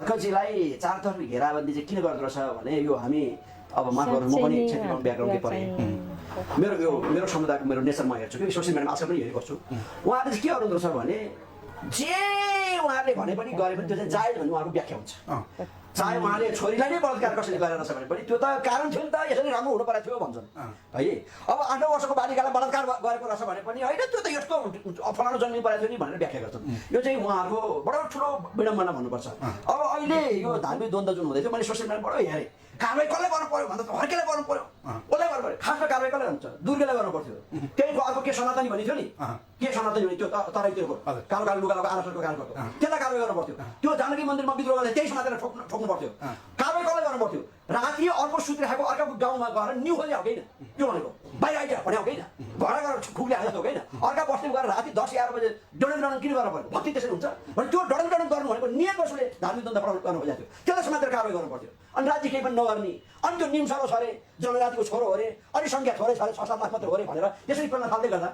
हर्कजीलाई चारतर्फी घेराबन्दी चाहिँ किन गर्दो रहेछ भने यो हामी अब माफ गर्नु म पनि क्षेत्रीय ब्याकग्राउन्डकै परेँ मेरो समुदायको मेरो नेचर म हेर्छु कि सोसियल मिडियामा आजकल पनि हेरेको छु उहाँहरूले चाहिँ के गर्दो रहेछ भने जे उहाँहरूले भने पनि गरे पनि त्यो चाहिँ जायज भन्ने उहाँको व्याख्या हुन्छ चाहे उहाँले छोरीलाई नै बलात्कार कसैले गरेर रहेछ भने पनि त्यो त कारण थियो नि त यसरी राम्रो हुनु परेको थियो भन्छन् है अब 8 वर्षको बालिकालाई बलात्कार गरेको रहेछ भने पनि होइन त्यो त यस्तो फलानु जन्मिनु परेको थियो नि भनेर व्याख्या गर्छन् यो चाहिँ उहाँहरूको बडो ठुलो विडम्बना भन्नुपर्छ अब अहिले यो धार्मिक द्वन्द्व जुन हुँदै थियो मैले सोसियल मिडियामा बडो हेरेँ कारवाही कसले गर्नु पर्यो भन्दा त हर्केले गर्नु पर्यो उसलाई गर्नु पर्यो खासमा कारवाही कसले हुन्छ दुर्गेले गर्नु पर्थ्यो त्यही अर्को के सनातनी भन्ने थियो नि के सनातनी भने त्यो तराईतिरको कालो कालो लुगा लगाएको आरसको काम गर्छ त्यसलाई कारवाही गर्नु पर्थ्यो त्यो जानकी मन्दिरमा विद्रोह गर्दा त्यही समातेर ठोक्नु पर्थ्यो कारवाही कसले गर्नु पर्थ्यो राति अर्को सुत्रे खाएको अर्काको गाउँमा गएर न्यु खोल्ने हो होइन त्यो भनेको बाहिर आइदिएर भने हो होइन घर गएर खुक्ले हाल्छ होइन अर्का बस्ने गएर राति 10-11 बजे डडन किन गर्नु पर्यो भक्ति त्यसरी हुन्छ भने त्यो डडन गर्नु भनेको नियत बसुले धार्मिक द्वन्द्व बढाउनु गर्नु खोजेको थियो त्यसलाई समातेर कारवाही गर्नु पर्थ्यो अनि राज्य केही पनि नगर्ने अनि त्यो निम्सलो छ अरे जनजातिको छोरो हो अरे अनि सङ्ख्या थोरै छ अरे 6-7 लाख मात्र हो अरे भनेर यसरी गर्न थाल्दै गर्दा